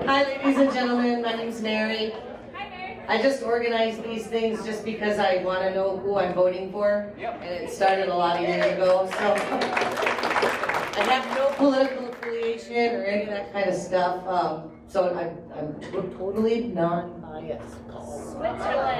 Hi, ladies and gentlemen. My name's Mary. Hi, Mary. I just organized these things just because I want to know who I'm voting for, and it started a lot of years ago. So I have no political affiliation or any of that kind of stuff. So I'm totally non-biased.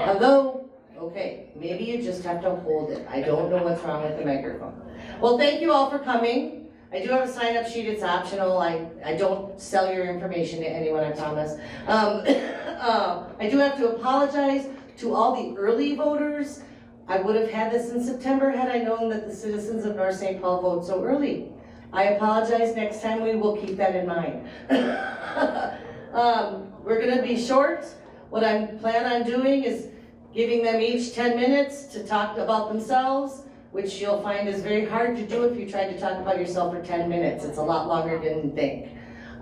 Although, okay, maybe you just have to hold it. I don't know what's wrong with the microphone. Well, thank you all for coming. I do have a sign-up sheet. It's optional. I don't sell your information to anyone, I promise. I do have to apologize to all the early voters. I would have had this in September had I known that the citizens of North St. Paul vote so early. I apologize. Next time we will keep that in mind. We're going to be short. What I plan on doing is giving them each 10 minutes to talk about themselves, which you'll find is very hard to do if you try to talk about yourself for 10 minutes. It's a lot longer than you think.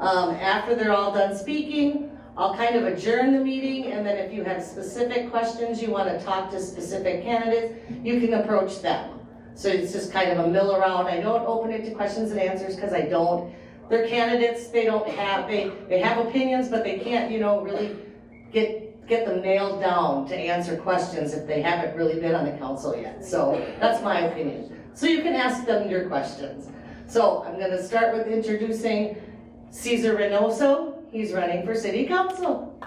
After they're all done speaking, I'll kind of adjourn the meeting, and then if you have specific questions you want to talk to specific candidates, you can approach them. So it's just kind of a mill around. I don't open it to questions and answers because I don't. They're candidates. They don't have, they have opinions, but they can't, really get them nailed down to answer questions if they haven't really been on the council yet. So that's my opinion. So you can ask them your questions. So I'm going to start with introducing Cesar Reynoso. He's running for city council.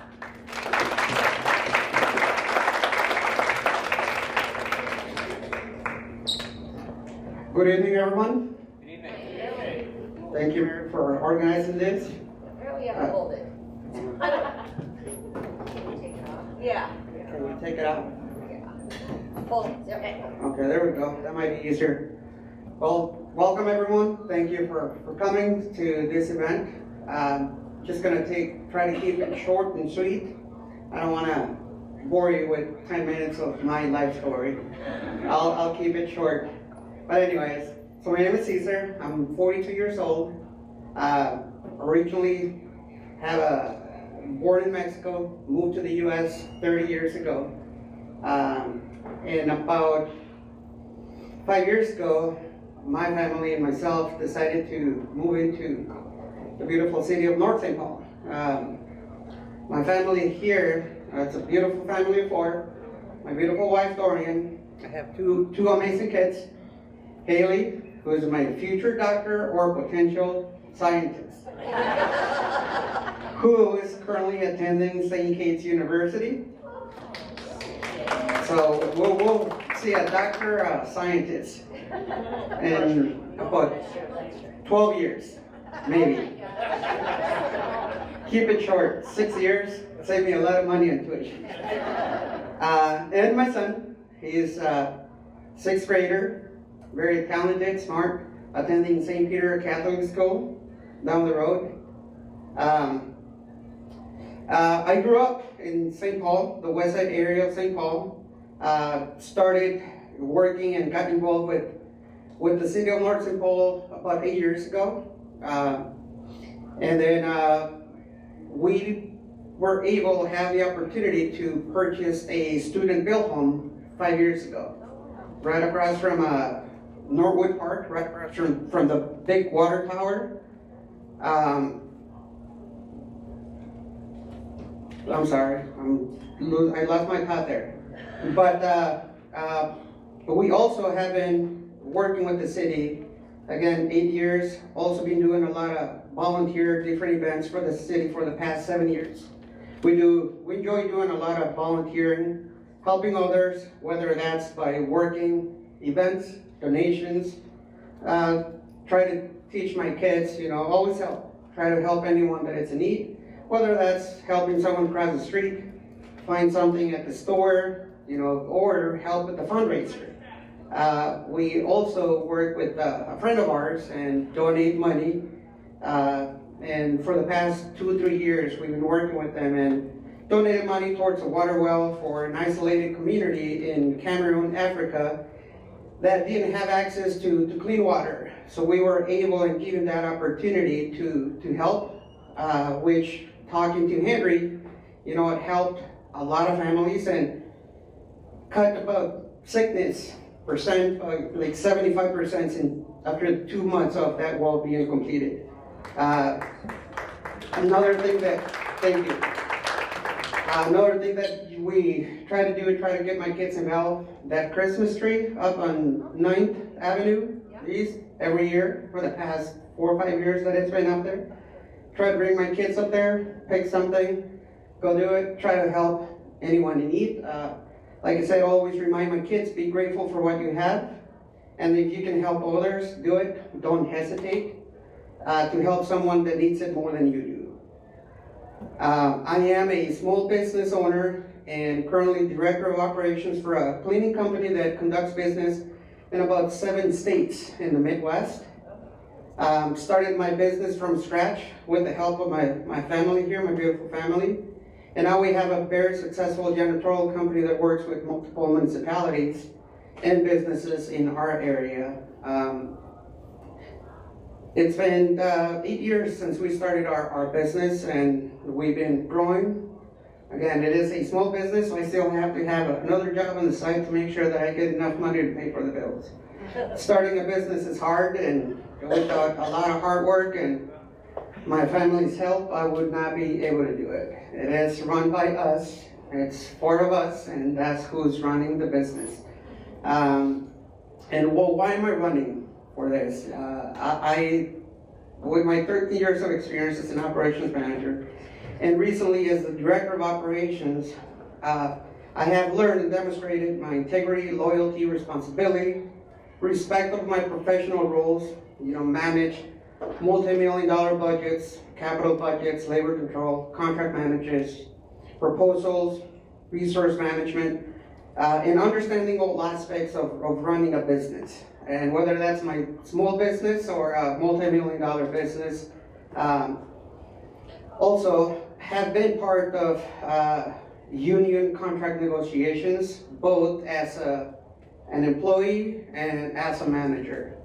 Good evening, everyone. Good evening. Thank you, Mary, for organizing this. Here we have to hold it. Yeah. Can we take it out? Hold it. Okay. Okay, there we go. That might be easier. Well, welcome everyone. Thank you for coming to this event. Just gonna try to keep it short and sweet. I don't want to bore you with 10 minutes of my life story. I'll keep it short. But anyways, so my name is Cesar. I'm 42 years old. Originally born in Mexico, moved to the U.S. 30 years ago. And about 5 years ago, my family and myself decided to move into the beautiful city of North St. Paul. My family here, it's a beautiful family of four. My beautiful wife, Dorian. I have two amazing kids. Haley, who is my future doctor or potential scientist, who is currently attending St. Kate's University. So we'll see a doctor, a scientist, in about 12 years, maybe. Keep it short, 6 years, save me a lot of money on tuition. And my son, he's a 6th grader, very talented, smart, attending St. Peter Catholic School down the road. I grew up in St. Paul, the west side area of St. Paul. Started working and got involved with the city of North St. Paul about 8 years ago. And then we were able to have the opportunity to purchase a student-built home 5 years ago, right across from Norwood Park, right across from the big water tower. I'm sorry, I lost my thought there. But we also have been working with the city, again, 8 years, also been doing a lot of volunteer different events for the city for the past 7 years. We enjoy doing a lot of volunteering, helping others, whether that's by working events, donations, try to teach my kids, always help. Try to help anyone that is in need, whether that's helping someone cross the street, find something at the store, or help with the fundraiser. We also work with a friend of ours and donate money. And for the past 2 or 3 years, we've been working with them and donated money towards a water well for an isolated community in Cameroon, Africa, that didn't have access to clean water. So we were able and given that opportunity to help, which talking to Henry, it helped a lot of families and cut about sickness percent, like 75% after 2 months of that well being completed. Another thing that Thank you. Another thing that we try to do is try to get my kids involved. That Christmas tree up on 9th Avenue East every year for the past 4 or 5 years that it's been up there. Try to bring my kids up there, pick something, go do it, try to help anyone in need. Like I said, always remind my kids, be grateful for what you have. And if you can help others, do it. Don't hesitate to help someone that needs it more than you do. I am a small business owner and currently director of operations for a cleaning company that conducts business in about 7 states in the Midwest. Started my business from scratch with the help of my family here, my beautiful family. And now we have a very successful janitorial company that works with multiple municipalities and businesses in our area. It's been 8 years since we started our business, and we've been growing. Again, it is a small business, so I still have to have another job on the side to make sure that I get enough money to pay for the bills. Starting a business is hard, and without a lot of hard work and my family's help, I would not be able to do it. It is run by us. It's 4 of us, and that's who's running the business. Why am I running for this? With my 13 years of experience as an operations manager, and recently as the director of operations, I have learned and demonstrated my integrity, loyalty, responsibility, respect of my professional roles, manage multi-million-dollar budgets, capital budgets, labor control, contract managers, proposals, resource management, and understanding all aspects of running a business. And whether that's my small business or a multi-million-dollar business, also have been part of union contract negotiations, both as an employee and as a manager.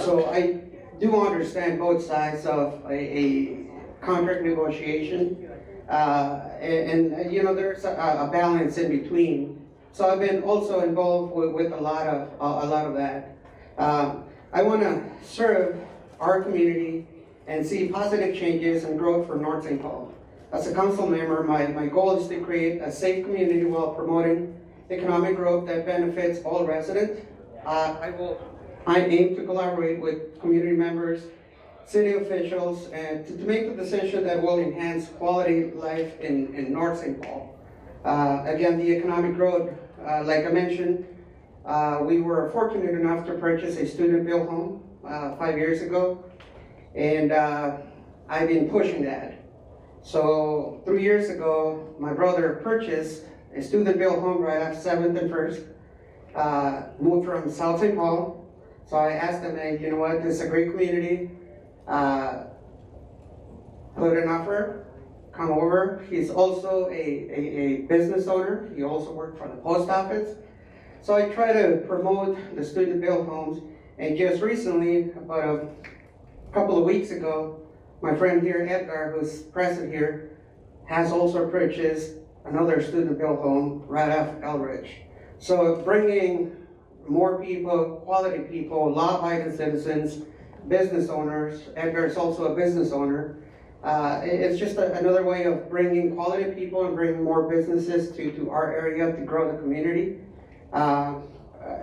So I do understand both sides of a contract negotiation, and there's a balance in between. So I've been also involved with a lot of that. I want to serve our community and see positive changes and growth for North St. Paul. As a council member, my goal is to create a safe community while promoting economic growth that benefits all residents. I aim to collaborate with community members, city officials, and to make the decision that will enhance quality life in North St. Paul. Again, the economic growth, like I mentioned, we were fortunate enough to purchase a student-built home 5 years ago, and I've been pushing that. So 3 years ago, my brother purchased a student-built home right off 7th and 1st, moved from South St. Paul. So I asked him, hey, you know what, this is a great community, put an offer, come over. He's also a business owner. He also worked for the post office. So I try to promote the student-built homes, and just recently, about a couple of weeks ago, my friend here, Edgar, who's present here, has also purchased another student-built home right off Elridge. So bringing more people, quality people, law-abiding citizens, business owners. Edgar is also a business owner. It's just another way of bringing quality people and bringing more businesses to our area to grow the community.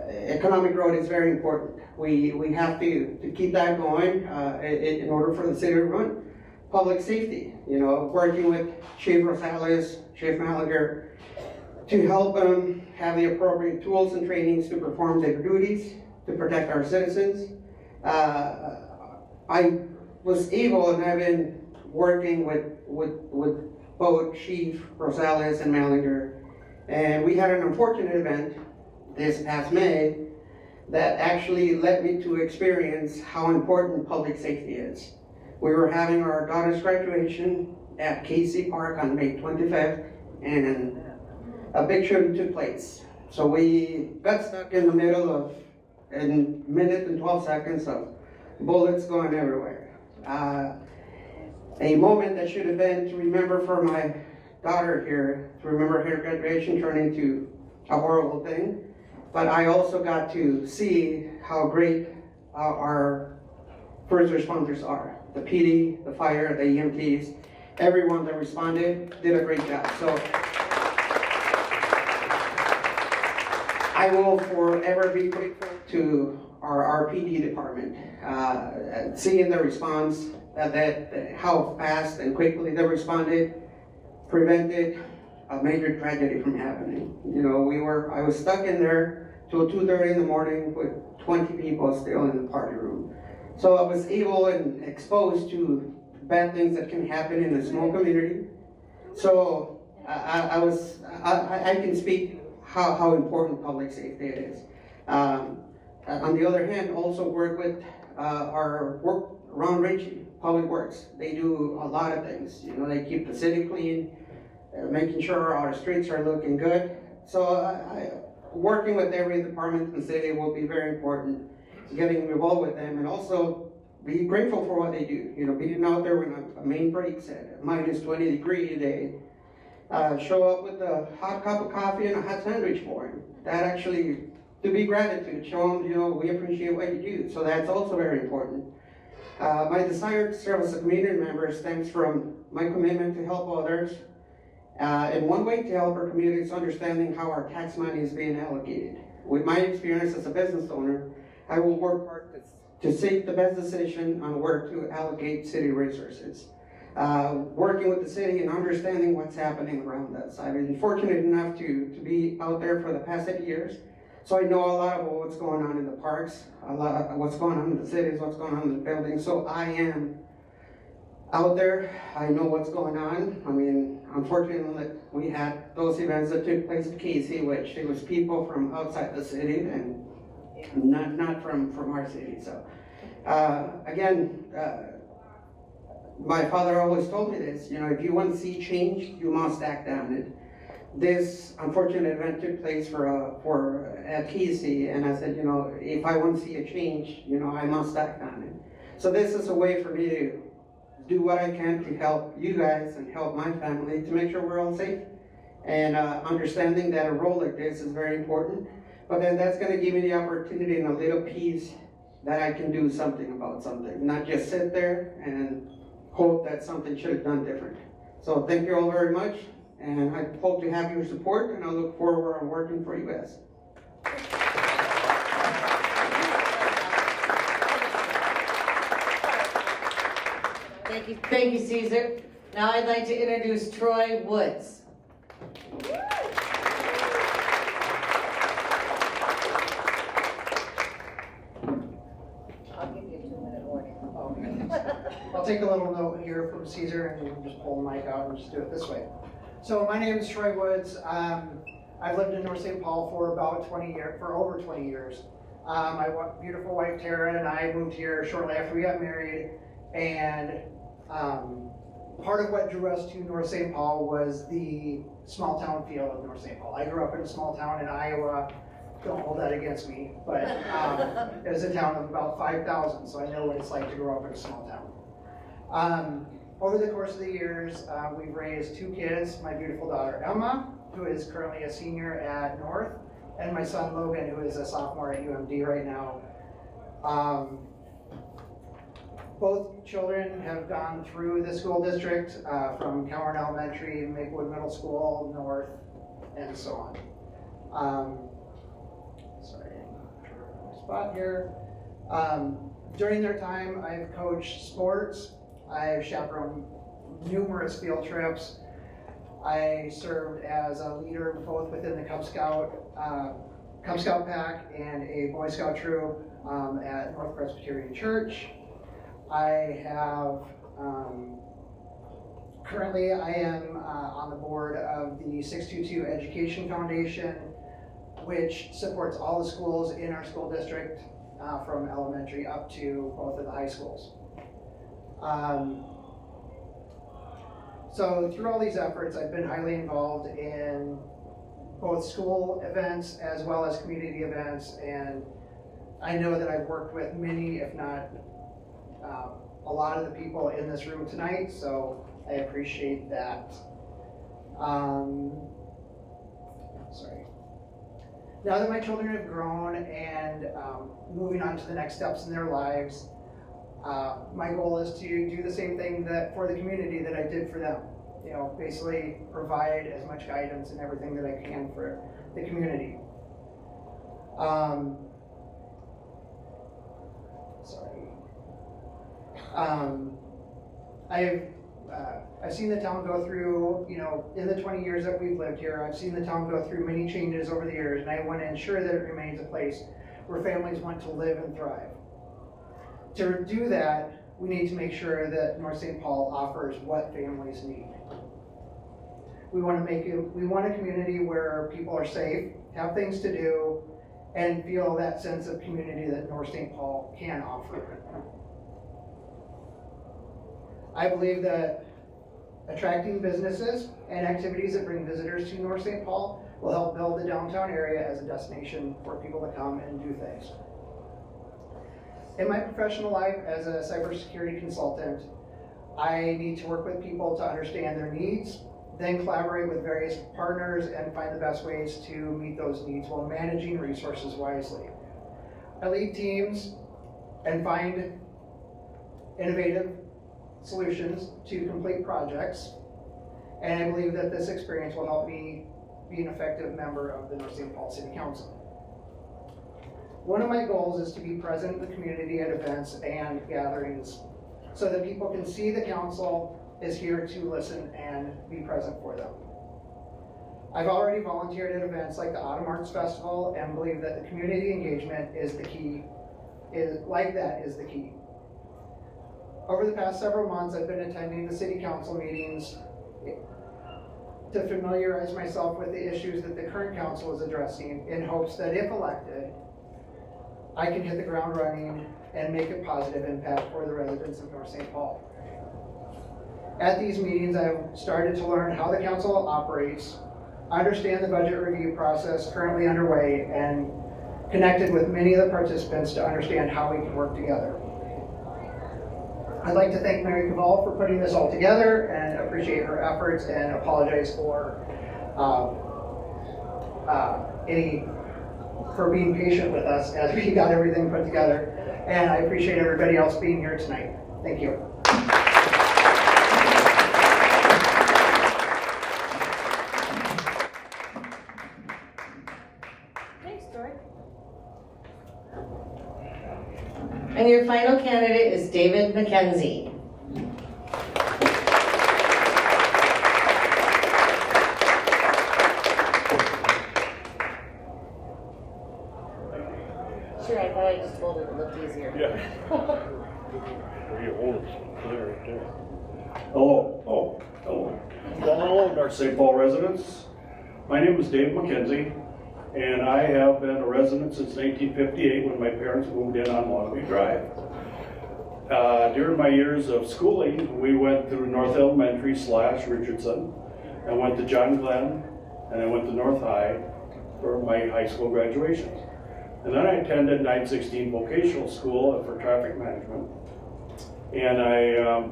Economic growth is very important. We have to keep that going in order for the city to run. Public safety, working with Chief Rosales, Chief Malager, to help them have the appropriate tools and trainings to perform their duties, to protect our citizens. I was able, and I've been working with both Chief Rosales and Malager, and we had an unfortunate event this past May that actually led me to experience how important public safety is. We were having our daughter's graduation at KC Park on May 25th, and a big shooting took place. So we got stuck in the middle of a minute and 12 seconds of bullets going everywhere. A moment that should have been to remember for my daughter here, to remember her graduation turned into a horrible thing. But I also got to see how great our first responders are. The PD, the fire, the EMTs, everyone that responded did a great job. So I will forever be grateful to our RPD department, seeing the response, that how fast and quickly they responded, prevented a major tragedy from happening. You know, I was stuck in there till 2:30 in the morning with 20 people still in the party room. So I was able and exposed to bad things that can happen in a small community. So I can speak how important public safety it is. On the other hand, also work with our work around Ritchie, Public Works. They do a lot of things. You know, they keep the city clean, making sure our streets are looking good. So working with every department in the city will be very important. Getting involved with them and also be grateful for what they do. You know, being out there when a main breaks at -20 degrees, they show up with a hot cup of coffee and a hot sandwich for him. That actually, to be gratitude, show them, you know, we appreciate what you do. So that's also very important. My desire to serve as a community member stems from my commitment to help others. And one way to help our community is understanding how our tax money is being allocated. With my experience as a business owner, I will work hard to seek the best decision on where to allocate city resources. Working with the city and understanding what's happening around us. I've been fortunate enough to be out there for the past 8 years, so I know a lot about what's going on in the parks, a lot of what's going on in the cities, what's going on in the buildings. So I am out there, I know what's going on. I mean, unfortunately, we had those events that took place at Casey, which it was people from outside the city and not from our city. So again, my father always told me this, you know, if you want to see change, you must act on it. This unfortunate event took place at Casey, and I said, you know, if I want to see a change, you know, I must act on it. So this is a way for me to do what I can to help you guys and help my family to make sure we're all safe. And understanding that a role like this is very important. But then that's going to give me the opportunity and a little piece that I can do something about something, not just sit there and hope that something should have done different. So thank you all very much, and I hope to have your support, and I look forward to working for you guys. Thank you, Cesar. Now I'd like to introduce Troy Woods. I'll take a little note here from Cesar and you can just pull the mic out and just do it this way. So my name is Troy Woods. I've lived in North St. Paul for about 20 years, for over 20 years. My beautiful wife Tara and I moved here shortly after we got married, and part of what drew us to North St. Paul was the small town feel of North St. Paul. I grew up in a small town in Iowa. Don't hold that against me, but it was a town of about 5,000, so I know what it's like to grow up in a small town. Over the course of the years, we've raised 2 kids, my beautiful daughter Emma, who is currently a senior at North, and my son Logan, who is a sophomore at UMD right now. Both children have gone through the school district, from Calvert Elementary, Maplewood Middle School, North, and so on. Sorry, my spot here. During their time, I've coached sports. I've chaperoned numerous field trips. I served as a leader both within the Cub Scout pack and a Boy Scout troop at North Presbyterian Church. I have, currently I am on the board of the 622 Education Foundation, which supports all the schools in our school district, from elementary up to both of the high schools. So through all these efforts, I've been highly involved in both school events as well as community events, and I know that I've worked with many, if not a lot of the people in this room tonight, so I appreciate that. Sorry. Now that my children have grown and moving on to the next steps in their lives, My goal is to do the same thing that for the community that I did for them. You know, basically provide as much guidance and everything that I can for the community. I've seen the town go through, you know, in the 20 years that we've lived here, I've seen the town go through many changes over the years, and I want to ensure that it remains a place where families want to live and thrive. To do that, we need to make sure that North St. Paul offers what families need. We want a community where people are safe, have things to do, and feel that sense of community that North St. Paul can offer. I believe that attracting businesses and activities that bring visitors to North St. Paul will help build the downtown area as a destination for people to come and do things. In my professional life as a cybersecurity consultant, I need to work with people to understand their needs, then collaborate with various partners and find the best ways to meet those needs while managing resources wisely. I lead teams and find innovative solutions to complete projects, and I believe that this experience will help me be an effective member of the North St. Paul City Council. One of my goals is to be present in the community at events and gatherings so that people can see the council is here to listen and be present for them. I've already volunteered at events like the Autumn Arts Festival and believe that the community engagement is the key, is the key. Over the past several months, I've been attending the city council meetings to familiarize myself with the issues that the current council is addressing in hopes that if elected, I can hit the ground running and make a positive impact for the residents of North St. Paul. At these meetings, I've started to learn how the council operates, understand the budget review process currently underway, and connected with many of the participants to understand how we can work together. I'd like to thank Mary Cavall for putting this all together and appreciate her efforts and apologize for being patient with us as we got everything put together. And I appreciate everybody else being here tonight. Thank you. Thanks, Troy. And your final candidate is David McKenzie. Sure, I thought I just told it looked easier. Yeah. Where you hold it there, right there. Hello. Hello, North St. Paul residents. My name is Dave McKenzie, and I have been a resident since 1958 when my parents moved in on Longview Drive. During my years of schooling, we went through North Elementary / Richardson. I went to John Glenn, and I went to North High for my high school graduations. And then I attended 916 Vocational School for Traffic Management. And I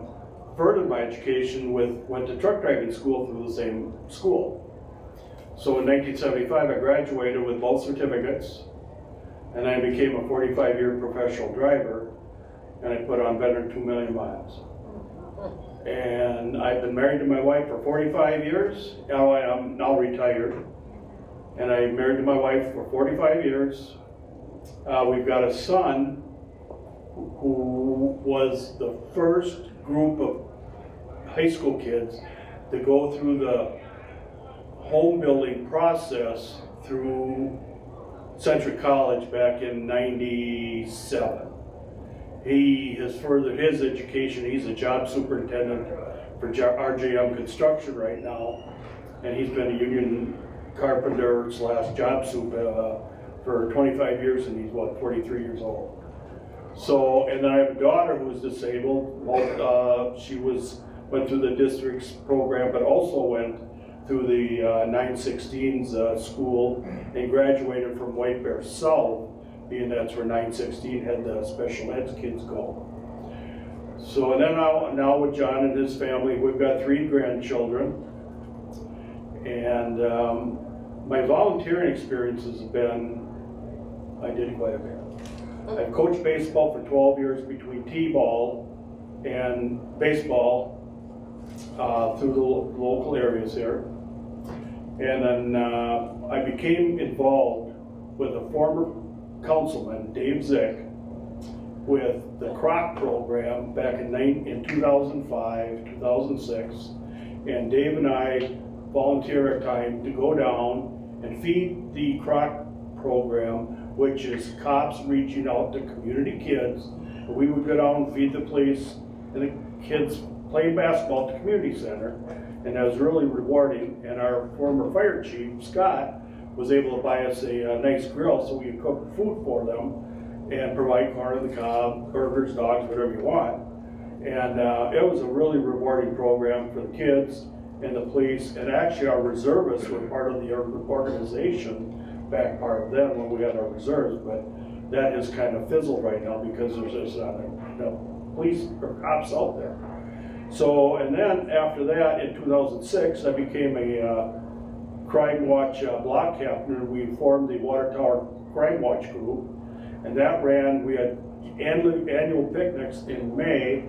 furthered my education went to truck driving school through the same school. So in 1975, I graduated with both certificates, and I became a 45-year professional driver, and I put on better than 2 million miles. And I've been married to my wife for 45 years. Now I am now retired, and I'm married to my wife for 45 years. We've got a son who was the first group of high school kids to go through the home building process through Central College back in '97. He has furthered his education. He's a job superintendent for RJM Construction right now, and he's been a union carpenter / job super for 25 years, and he's 43 years old. So, and then I have a daughter who's disabled. She went through the district's program, but also went through the 916's school and graduated from White Bear South, being that's where 916 had the special ed kids go. So, and then now with John and his family, we've got 3 grandchildren. And my volunteering experiences have been, I did quite a bit. I've coached baseball for 12 years between t-ball and baseball through the local areas here. And then I became involved with a former councilman, Dave Zick, with the Croc program back in 2005, 2006. And Dave and I volunteer our time to go down and feed the Croc program, which is cops reaching out to community kids. We would go down and feed the police and the kids playing basketball at the community center. And that was really rewarding. And our former fire chief, Scott, was able to buy us a nice grill so we could cook food for them and provide corn on the cob, burgers, dogs, whatever you want. And it was a really rewarding program for the kids and the police. And actually our reservists were part of the organization back part then when we had our reserves. But that has kind of fizzled right now because there's just police or cops out there. So, and then after that, in 2006, I became a Crime Watch block captain, and we formed the Water Tower Crime Watch group, and that ran, we had annual picnics in May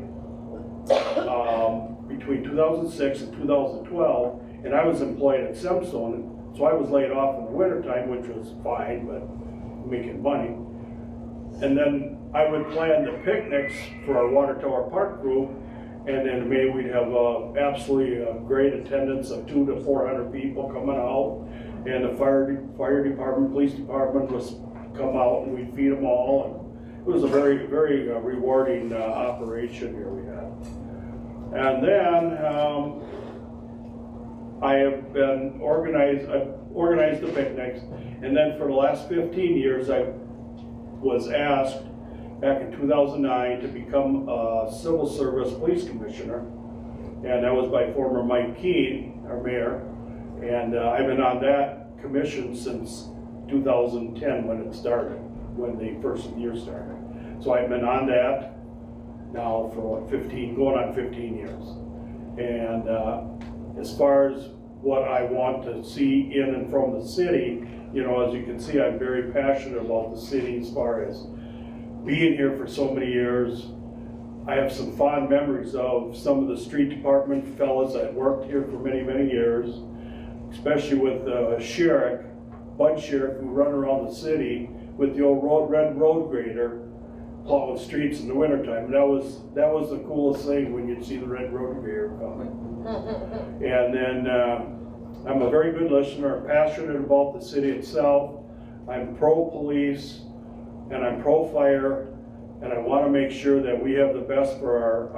between 2006 and 2012, and I was employed at Semstone, so I was laid off in the wintertime, which was fine, but making money. And then I would plan the picnics for our Water Tower Park group, and in May we'd have absolutely great attendance of 200 to 400 people coming out, and the fire department, police department was come out, and we'd feed them all. And it was a very, very rewarding operation here we had. And then I've organized the picnics, and then for the last 15 years I was asked back in 2009 to become a civil service police commissioner, and that was by former Mike Keene, our mayor, and I've been on that commission since 2010 when it started, when the first year started. So I've been on that now for what, 15, going on 15 years. And as far as what I want to see in and from the city, you know, as you can see, I'm very passionate about the city as far as being here for so many years. I have some fond memories of some of the street department fellas that worked here for many, many years, especially with Sherrick, Bud Sherrick, who run around the city with the old red road grader plowing streets in the wintertime. And that was the coolest thing when you'd see the red road grader coming. And then I'm a very good listener, passionate about the city itself. I'm pro-police, and I'm pro-fire, and I want to make sure that we have the best for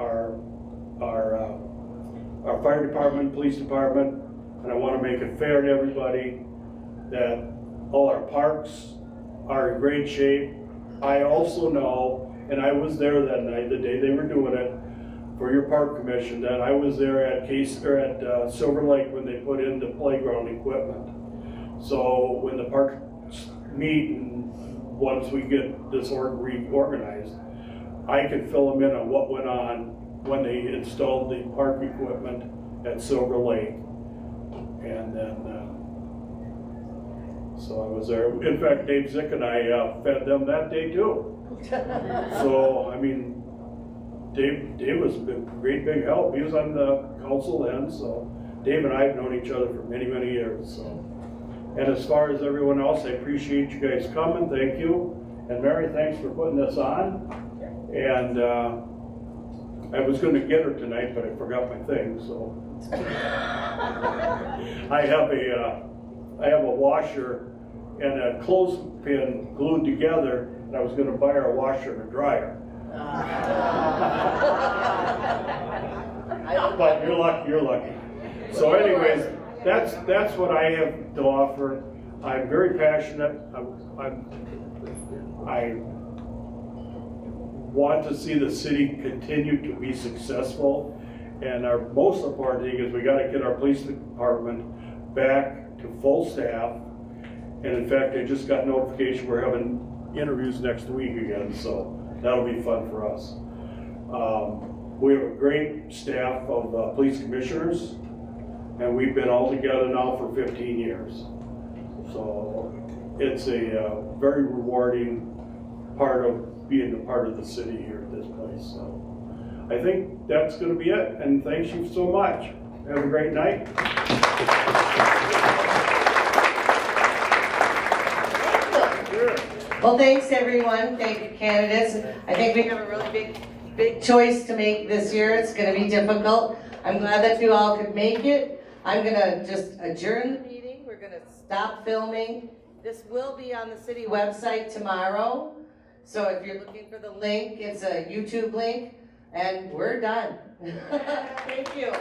our fire department, police department, and I want to make it fair to everybody, that all our parks are in great shape. I also know, and I was there that night, the day they were doing it, for your park commission, that I was there at Silver Lake when they put in the playground equipment. So when the parks meet, and once we get this reorganized, I can fill them in on what went on when they installed the park equipment at Silver Lake. And then, so I was there. In fact, Dave Zick and I fed them that day too. So, I mean, Dave was a great big help. He was on the council then, so Dave and I have known each other for many, many years. So. And as far as everyone else, I appreciate you guys coming. Thank you. And Mary, thanks for putting this on. And I was going to get her tonight, but I forgot my thing. So I have a washer and a clothespin glued together, and I was going to buy her a washer and a dryer. But you're lucky. So anyways, that's what I have to offer. I'm very passionate. I want to see the city continue to be successful, and our most important thing is we got to get our police department back to full staff. And in fact, I just got notification we're having interviews next week again, so that'll be fun for us. We have a great staff of police commissioners, and we've been all together now for 15 years. So it's a very rewarding part of being a part of the city here at this place. So I think that's going to be it, and thank you so much. Have a great night. Well, thanks everyone. Thank you, candidates. I think we have a really big choice to make this year. It's going to be difficult. I'm glad that you all could make it. I'm going to just adjourn the meeting. We're going to stop filming. This will be on the city website tomorrow. So if you're looking for the link, it's a YouTube link. And we're done. Thank you.